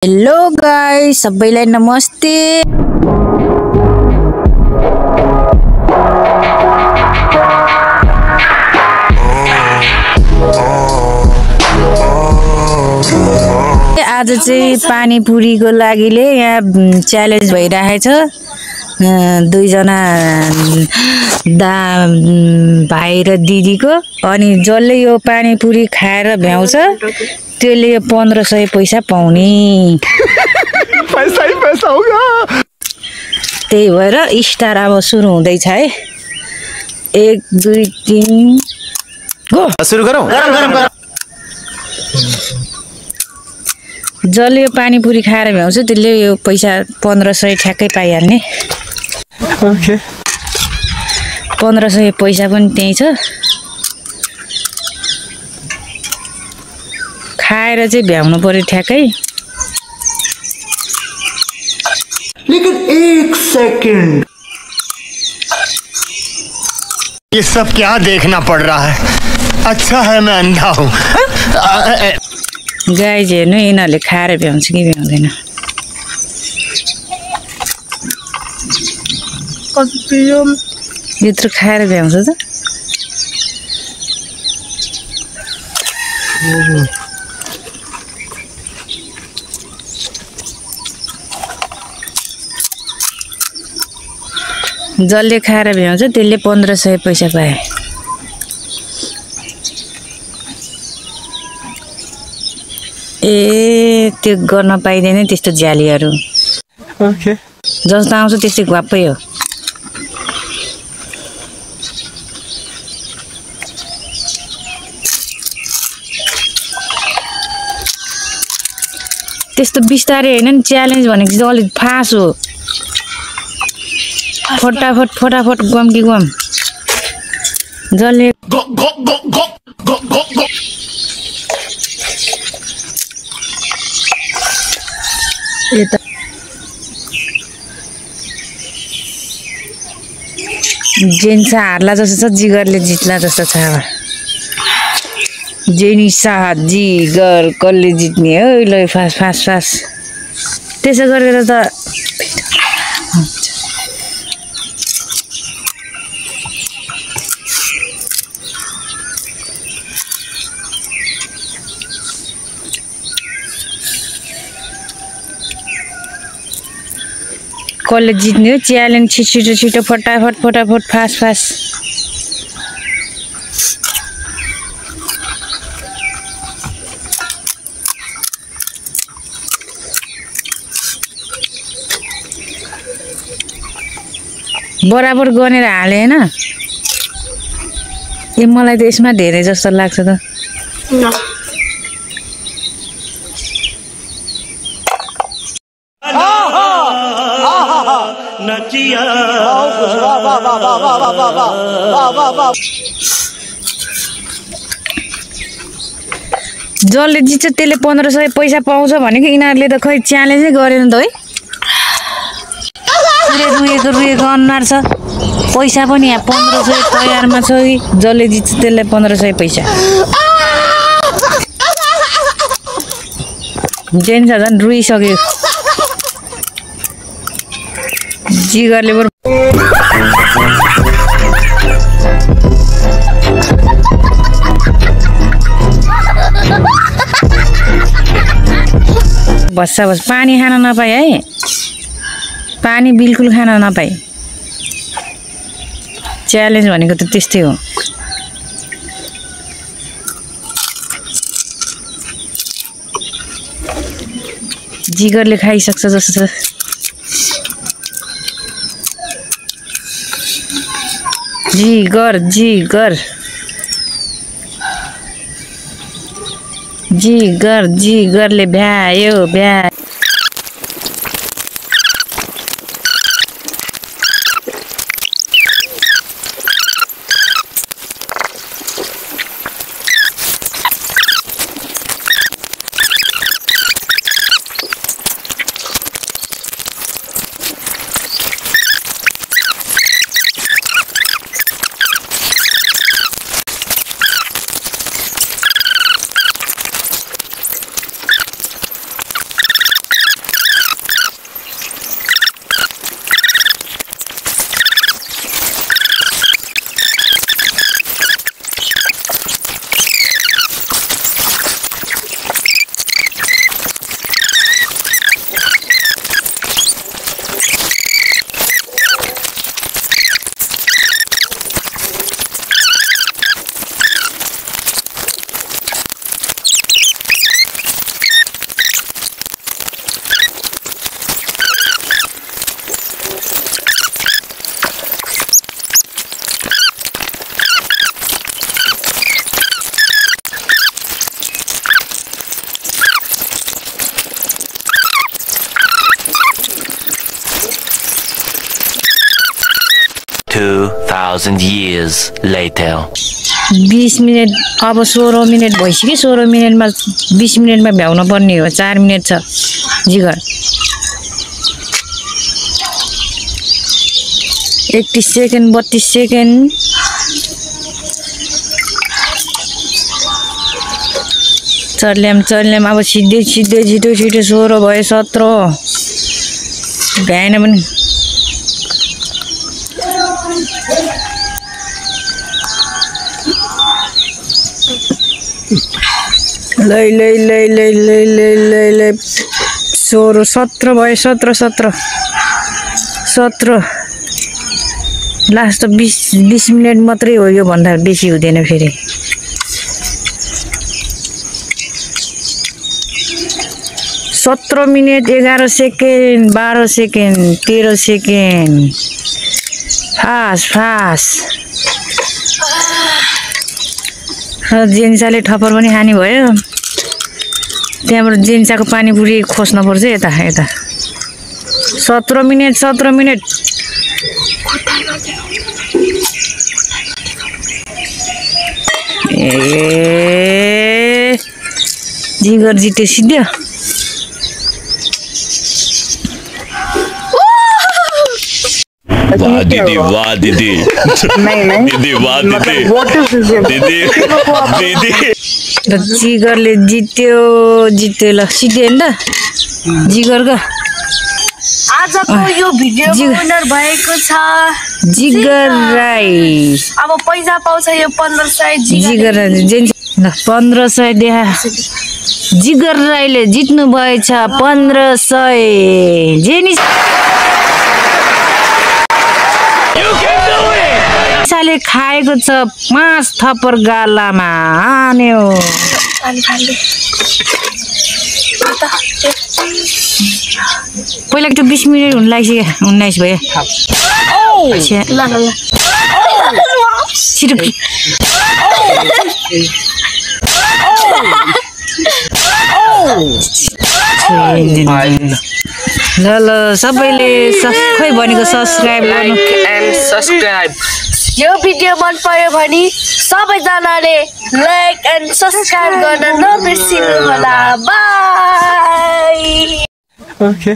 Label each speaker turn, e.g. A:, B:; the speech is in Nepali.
A: हेलो गाइस, सबैलाई नमस्ते। आज चाहिँ पानीपुरीको लागिले यहाँ च्यालेन्ज भइरहेछ। दुईजना भाइ र दिदीको, अनि जसले यो पानीपुरी खाएर भ्याउँछ त्यसले 1500 पैसा पाउने।
B: पैसा ही पैसा होगा।
A: त्यही भएर स्टार अब सुरु हुँदैछ है। 1 2 3 गो
B: सुरु गरौँ।
A: जसले यो पानीपुरी खाएर भ्याउँछ त्यसले यो पैसा 1500 ठ्याक्कै पाइहाल्ने।
B: ओके,
A: 1500 पैसा पनि त्यही छ। खाएर चाहिँ भ्याउनु पर्यो ठ्याक्कै।
B: लेकिन 1 सेकंड, ये सब क्या देखना पड़ रहा है? अच्छा है मैं अंधा हूँ।
A: गाइज हेर्नु, यिनीहरूले खाएर भ्याउँछ कि भ्याउँदैन। यत्रो खाएर भ्याउँछ त। जसले खाएर भ्याउँछ त्यसले 1500 पैसा पाए। ए त्यो गर्न पाइँदैन त्यस्तो ज्यालीहरू।
B: ओके,
A: जस्तो आउँछ त्यस्तै ग्वाप्पै हो। त्यस्तो बिस्तारै होइन नि, च्यालेन्ज भनेको चाहिँ अलिक फास्ट हो। फटाफट फटाफट गम कि गम। जसले यता जेन्स हार्ला जस्तो छ, जिगरले जित्ला जस्तो छ। अब जेनिसा जिगर कसले जित्ने हो? ल फास्ट फास्ट फास्ट त्यसो गरेर त कसले जित्ने हो? च्यालेन्ज छिटो छिटो फटाफट फटाफट फास्ट फास्ट। बराबर गनेर हाले हैन? ए मलाई त यसमा धेरै जस्तो लाग्छ त। जसले जित्छ त्यसले 1500 पैसा पाउँछ भनेको यिनीहरूले त खै च्यालेन्जै गरेन त है। रुएको अनुहार छ। पैसा पनि यहाँ 1500 तयारमा छ कि जसले जित्छ त्यसले 1500 पैसा। जेन्स झन् रुइसक्यो। जिगरले बरु बस्छ बस। पानी खान नपाए है, पानी बिल्कुल खान नपाए। च्यालेन्ज भनेको त त्यस्तै हो। जिगरले खाइसक्छ जस्तो छ। जिगर जिगर जिगर जिगरले भ्यायो भ्या।
C: 2,000 years later.
A: 20 मिनेट अब 16 मिनेट भइसक्यो 16 मिनेटमा 20 मिनेटमा भ्याउन पर्ने हो 4 मिनेट छ जिगर 31 सेकेन्ड 32 सेकेन्ड चल्ल्याम अब सिधै छिटो 16 भयो 17 भ्याएन पनि लै 16 17 भयो 17 लास्ट 20 मिनेट मात्रै हो यो भन्दा बेसी हुँदैन फेरि सत्र minute 11 second 12 second 13 second fast जेन्साले ठप्पर पनि खाने भयो त्यहाँबाट जेन्साको पानीपुरी खोज्न पर्छ यता 17 मिनेट ए जिगर जित्यो सिध्यो
D: वाह दीदी दीदी वाह दीदी
A: र जिगरले जित्यो ल सिध्यो नि त जिगरको
E: आजको यो भिडियोको विनर भएको छ
A: जिगर राई
E: अब पैसा पाउँछ यो 1500
A: जिगर जेन्स 1500 देखा जिगर राईले जित्नु भएछ 1500 जेनिस साले खाएको छ 5 थप्पर गालामा आन्यो पहिला त 20 मिनेट हुन लाग्यो 19 भयो ल सबैले खै भनेको सब्स्क्राइब गर्नु
E: यो भिडियो मन पर्यो भने सबैजनाले लाइक एन्ड सब्स्क्राइब गर्न नबिर्सिनु होला बाइ
B: ओके